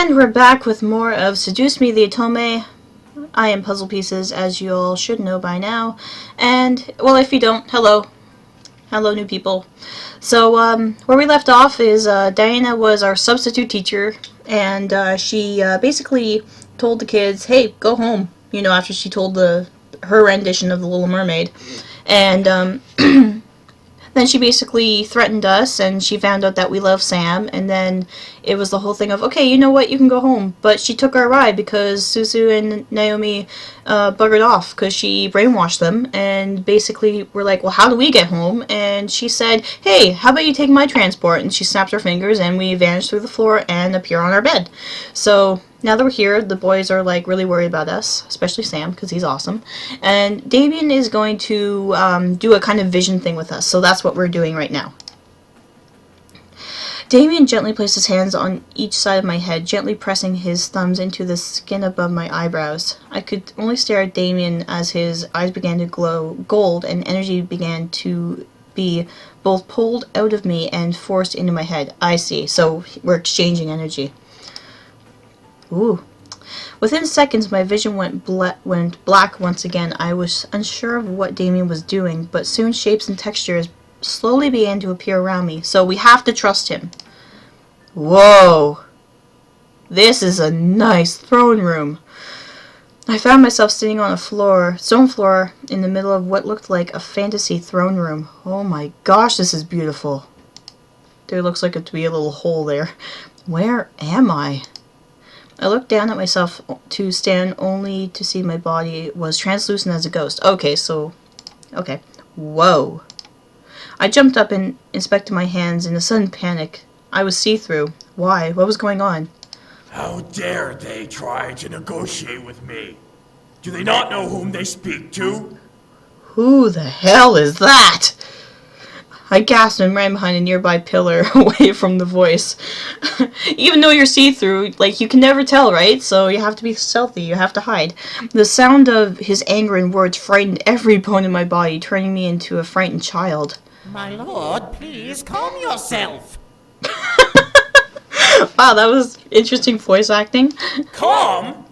And we're back with more of Seduce Me the Otome. I am PuZZlePieceZ, as you all should know by now. And, well, if you don't, hello. Hello, new people. So, where we left off is Diana was our substitute teacher, and she basically told the kids, hey, go home, you know, after she told her rendition of The Little Mermaid. And, then she basically threatened us, and she found out that we love Sam, and then it was the whole thing of, okay, you know what, you can go home. But she took our ride because Suzu and Naomi buggered off because she brainwashed them, and basically we're like, well, how do we get home? And she said, hey, how about you take my transport? And she snapped her fingers, and we vanished through the floor and appear on our bed. So now that we're here, the boys are like really worried about us, especially Sam because he's awesome. And Damien is going to do a kind of vision thing with us, so that's what we're doing right now. Damien gently placed his hands on each side of my head, gently pressing his thumbs into the skin above my eyebrows. I could only stare at Damien as his eyes began to glow gold and energy began to be both pulled out of me and forced into my head. I see, so we're exchanging energy. Ooh. Within seconds, my vision went black once again. I was unsure of what Damien was doing, but soon shapes and textures slowly began to appear around me, so we have to trust him. Whoa! This is a nice throne room. I found myself sitting on a stone floor, in the middle of what looked like a fantasy throne room. Oh my gosh, this is beautiful. There looks like it to be a little hole there. Where am I? I looked down at myself to stand only to see my body was translucent as a ghost. Okay. Whoa. I jumped up and inspected my hands in a sudden panic. I was see-through. Why? What was going on? How dare they try to negotiate with me? Do they not know whom they speak to? Who the hell is that? I gasped and ran behind a nearby pillar, away from the voice. Even though you're see-through, like, you can never tell, right? So you have to be stealthy, you have to hide. The sound of his anger and words frightened every bone in my body, turning me into a frightened child. My lord, please calm yourself. Wow, that was interesting voice acting. Calm?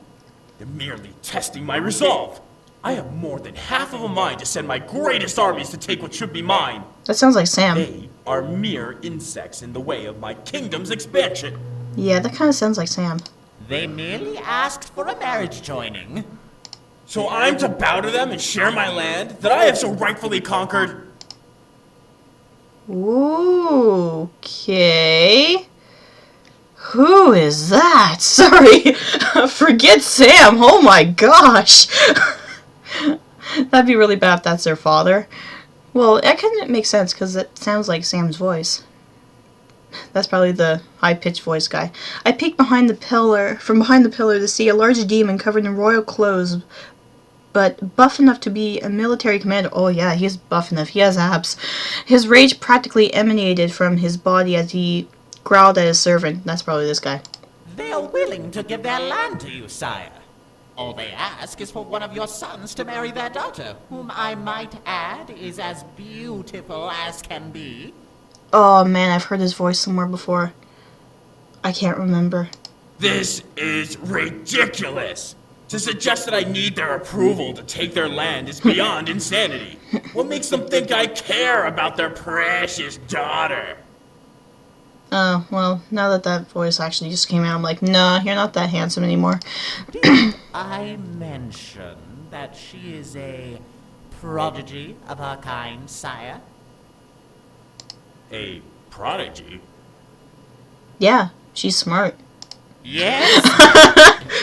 They're merely testing my resolve. I have more than half of a mind to send my greatest armies to take what should be mine. That sounds like Sam. They are mere insects in the way of my kingdom's expansion. Yeah, that kind of sounds like Sam. They merely asked for a marriage joining. So I'm to bow to them and share my land that I have so rightfully conquered? Ooh, okay. Who is that? Sorry. Forget Sam. Oh my gosh. That'd be really bad if that's their father. Well, that couldn't make sense because it sounds like Sam's voice. That's probably the high-pitched voice guy. I peeked behind the pillar, to see a large demon covered in royal clothes, but buff enough to be a military commander. Oh yeah, he's buff enough. He has abs. His rage practically emanated from his body as he growled at his servant. That's probably this guy. They are willing to give their land to you, sire. All they ask is for one of your sons to marry their daughter, whom I might add is as beautiful as can be. Oh man, I've heard his voice somewhere before. I can't remember. This is ridiculous! To suggest that I need their approval to take their land is beyond insanity. What makes them think I care about their precious daughter? Oh, well, now that voice actually just came out, I'm like, nah, you're not that handsome anymore. Did I mention that she is a prodigy of her kind, sire? A prodigy? Yeah, she's smart. Yes!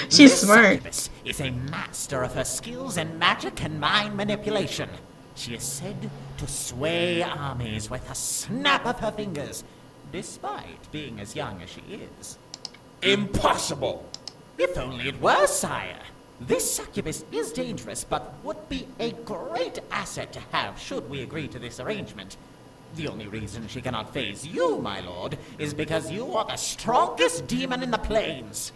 She's This smart. succubus is a master of her skills in magic and mind manipulation. She is said to sway armies with a snap of her fingers, despite being as young as she is. Impossible! If only it were, sire. This succubus is dangerous, but would be a great asset to have should we agree to this arrangement. The only reason she cannot faze you, my lord, is because you are the strongest demon in the plains.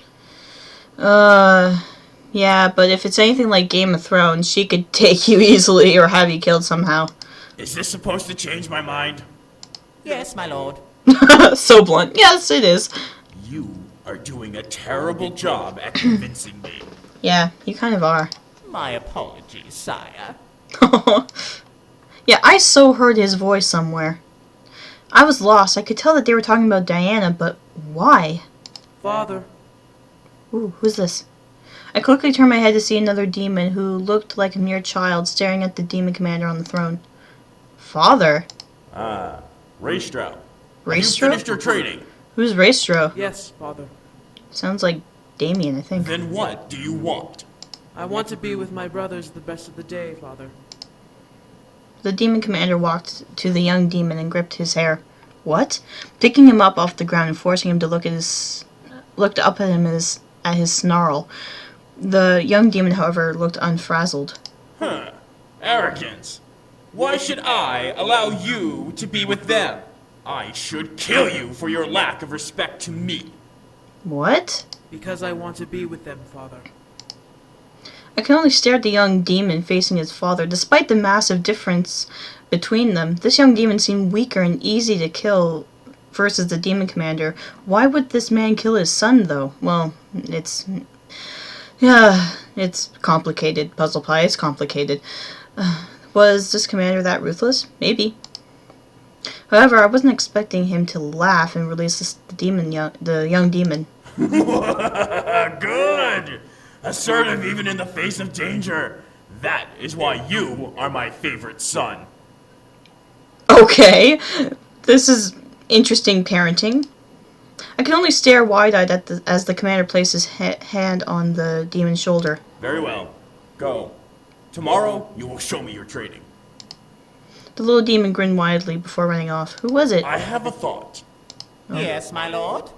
Yeah, but if it's anything like Game of Thrones, she could take you easily or have you killed somehow. Is this supposed to change my mind? Yes, my lord. So blunt. Yes, it is. You are doing a terrible job at convincing me. Yeah, you kind of are. My apologies, sire. Yeah, I so heard his voice somewhere. I was lost. I could tell that they were talking about Diana, but why? Father. Ooh, who's this? I quickly turned my head to see another demon who looked like a mere child staring at the demon commander on the throne. Father? Raystro. Have you Raystro? finished your training? Who's Raystro? Yes, Father. Sounds like Damien, I think. Then what do you want? I want to be with my brothers the best of the day, Father. The demon commander walked to the young demon and gripped his hair. What? Picking him up off the ground and forcing him to looked up at him at his snarl. The young demon, however, looked unfrazzled. Arrogance. Why should I allow you to be with them? I should kill you for your lack of respect to me. What? Because I want to be with them, Father. I can only stare at the young demon facing his father. Despite the massive difference between them, this young demon seemed weaker and easy to kill versus the demon commander. Why would this man kill his son, though? Well, it's complicated. Puzzle Pie, it's complicated. Was this commander that ruthless? Maybe. However, I wasn't expecting him to laugh and release the young demon. Good! Assertive even in the face of danger. That is why you are my favorite son. Okay, this is interesting parenting. I can only stare wide-eyed as the commander placed his hand on the demon's shoulder. Very well. Go. Tomorrow, you will show me your training. The little demon grinned widely before running off. Who was it? I have a thought. Yes, my lord?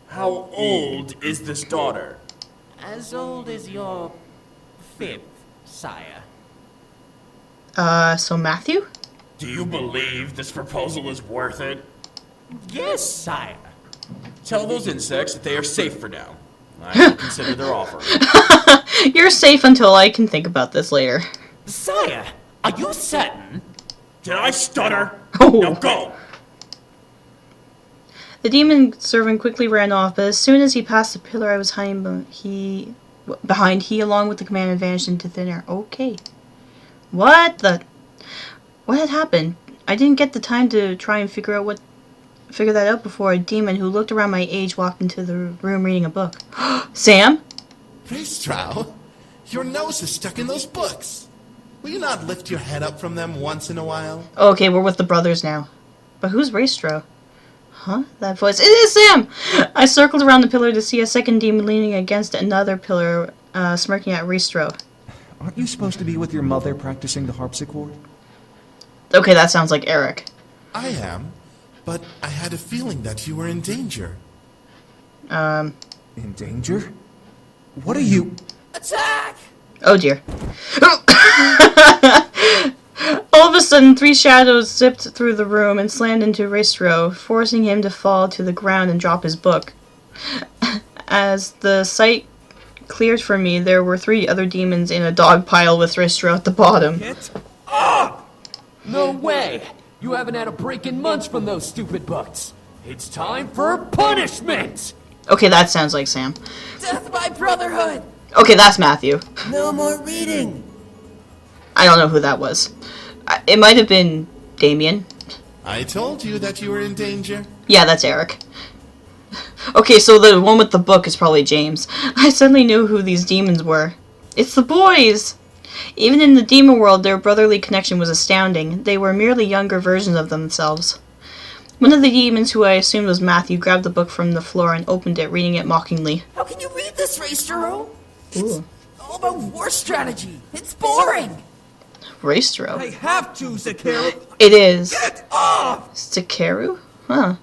How old is this daughter? As old as your 5th, sire. So Matthew? Do you believe this proposal is worth it? Yes, sire. Tell those insects that they are safe for now. I will consider their offer. You're safe until I can think about this later. Sire, are you certain? Did I stutter? Oh. Now go! The demon servant quickly ran off, but as soon as he passed the pillar I was hiding behind, he along with the commander vanished into thin air. Okay. What had happened? I didn't get the time to try and figure that out before a demon who looked around my age walked into the room reading a book. Sam? Raystro, your nose is stuck in those books. Will you not lift your head up from them once in a while? Okay, we're with the brothers now. But who's Raystro? Huh? That voice. It is Sam! I circled around the pillar to see a second demon leaning against another pillar, smirking at Raystro. Aren't you supposed to be with your mother practicing the harpsichord? Okay, that sounds like Eric. I am, but I had a feeling that you were in danger. In danger? What are you... Attack! Oh dear. All of a sudden, 3 shadows zipped through the room and slammed into Raystro, forcing him to fall to the ground and drop his book. As the sight cleared for me, there were 3 other demons in a dog pile with Raystro at the bottom. Get up! No way! You haven't had a break in months from those stupid books. It's time for punishment! Okay, that sounds like Sam. Death by brotherhood! Okay, that's Matthew. No more reading! I don't know who that was. It might have been Damien. I told you that you were in danger. Yeah, that's Eric. Okay, so the one with the book is probably James. I suddenly knew who these demons were. It's the boys! Even in the demon world, their brotherly connection was astounding. They were merely younger versions of themselves. One of the demons, who I assumed was Matthew, grabbed the book from the floor and opened it, reading it mockingly. How can you read this, Raystro? It's Ooh. all about war strategy. It's boring. Raystro. I have to, Zakaru! It is. Get off! Zakaru? Huh.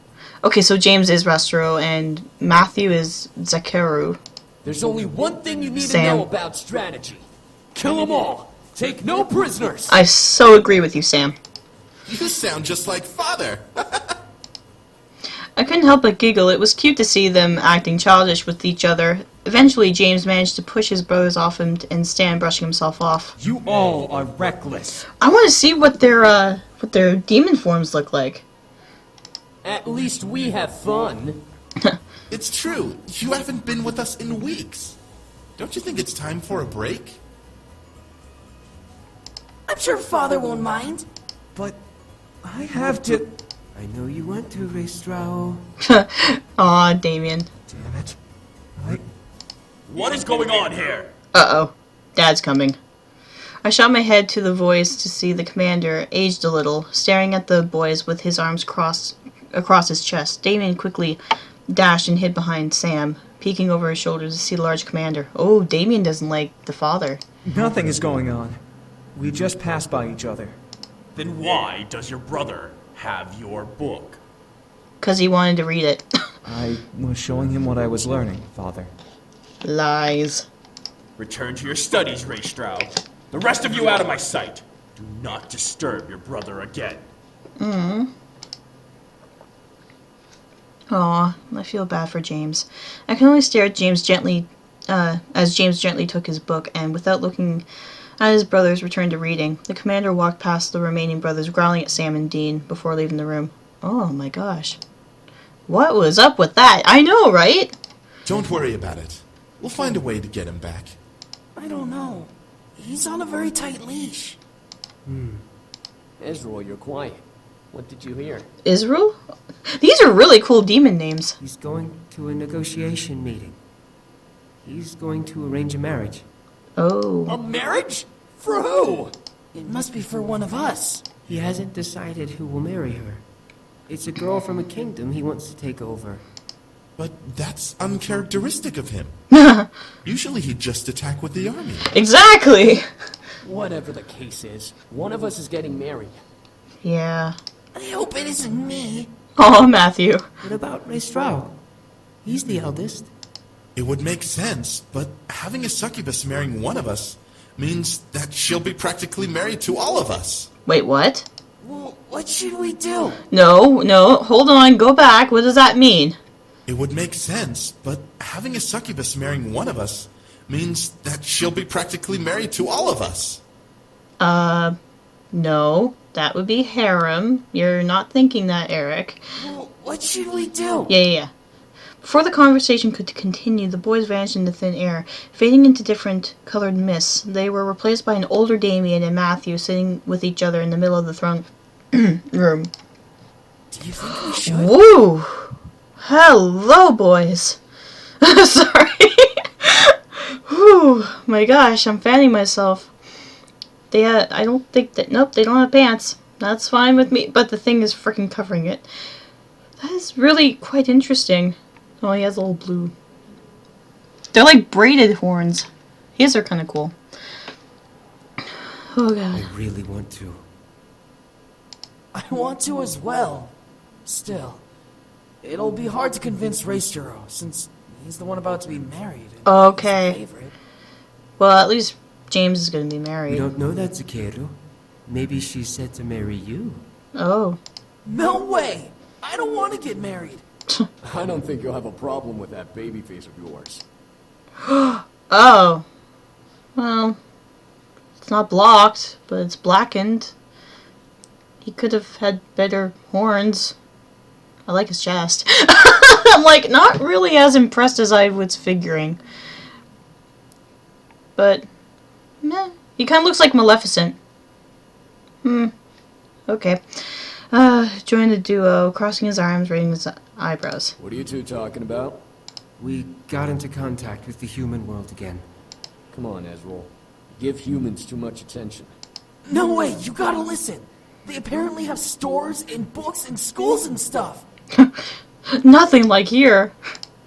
Okay, so James is Rastro and Matthew is Zakaru. There's only one thing you need Sam. to know about strategy. Kill them all! Take no prisoners! I so agree with you, Sam. You sound just like father. I couldn't help but giggle. It was cute to see them acting childish with each other. Eventually, James managed to push his brothers off him and stand brushing himself off. You all are reckless. I want to see what their demon forms look like. At least we have fun. It's true. You haven't been with us in weeks. Don't you think it's time for a break? I'm sure Father won't mind. But I have to... I know you want to, Raystraw. Aw, Damien. Damn it. What is going on here? Uh-oh. Dad's coming. I shot my head to the voice to see the commander, aged a little, staring at the boys with his arms crossed across his chest. Damien quickly dashed and hid behind Sam, peeking over his shoulder to see the large commander. Oh, Damien doesn't like the father. Nothing is going on. We just passed by each other. Then why does your brother have your book? 'Cause he wanted to read it. I was showing him what I was learning, Father. Lies. Return to your studies, Ray Stroud. The rest of you out of my sight. Do not disturb your brother again. Aw, I feel bad for James. I can only stare at James gently, as James gently took his book, and without looking at his brothers, returned to reading. The commander walked past the remaining brothers, growling at Sam and Dean before leaving the room. Oh my gosh. What was up with that? I know, right? Don't worry about it. We'll find a way to get him back. I don't know. He's on a very tight leash. Ezra, you're quiet. What did you hear? Israel? These are really cool demon names. He's going to a negotiation meeting. He's going to arrange a marriage. Oh. A marriage? For who? It must be for one of us. He hasn't decided who will marry her. It's a girl from a kingdom he wants to take over. But that's uncharacteristic of him. Usually he'd just attack with the army. Exactly. Whatever the case is, one of us is getting married. Yeah. I hope it isn't me. Oh, Matthew. What about Raystraw? He's the eldest. It would make sense, but having a succubus marrying one of us means that she'll be practically married to all of us. Wait, what? Well, what should we do? No, hold on, go back. What does that mean? It would make sense, but having a succubus marrying one of us means that she'll be practically married to all of us. No. That would be harem. You're not thinking that, Eric. Well, what should we do? Yeah. Before the conversation could continue, the boys vanished into thin air, fading into different colored mists. They were replaced by an older Damien and Matthew sitting with each other in the middle of the throne room. Do you think we should? Woo! Hello, boys. Sorry. Whew, my gosh, I'm fanning myself. I don't think that, nope, they don't have pants. That's fine with me, but the thing is freaking covering it. That is really quite interesting. Oh, he has a little blue. They're like braided horns. His are kind of cool. Oh, God. I really want to. I want to as well. Still, it'll be hard to convince Raysturo, since he's the one about to be married. And Okay. he's the favorite. Well, at least James is going to be We married. don't know that, Zakeru. Maybe she's set to marry you. Oh. No way! I don't want to get married. I don't think you'll have a problem with that baby face of yours. Oh. Well, it's not blocked, but it's blackened. He could have had better horns. I like his chest. I'm like, not really as impressed as I was figuring. But, meh. He kind of looks like Maleficent. Okay. Join the duo, crossing his arms, raising his eyebrows. What are you two talking about? We got into contact with the human world again. Come on, Ezra. Give humans too much attention. No way, you gotta listen. They apparently have stores and books and schools and stuff. Nothing like here.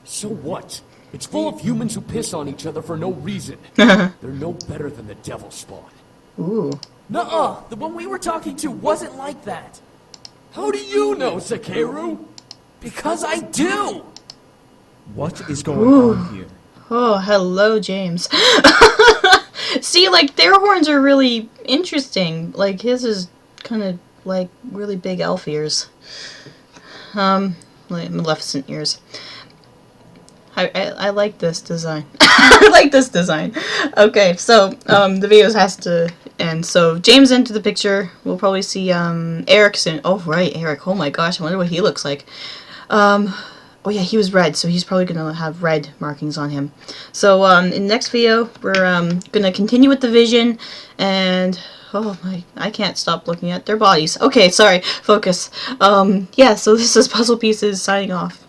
So what? It's full of humans who piss on each other for no reason. They're no better than the devil spawn. Ooh. Nuh-uh, the one we were talking to wasn't like that. How do you know, Zakeru? Because I do! What is going on here? Oh, hello, James. See, like, their horns are really interesting. Like, his is kind of, like, really big elf ears. Like Maleficent ears. I like this design. I like this design. Okay, so, the video has to end. So, James entered the picture. We'll probably see, Eric soon. Oh, right, Eric. Oh my gosh, I wonder what he looks like. Oh yeah, he was red, so he's probably gonna have red markings on him. So in the next video, we're gonna continue with the vision, and oh my, I can't stop looking at their bodies. Okay, sorry, focus. Yeah, so this is PuZZlePieceZ signing off.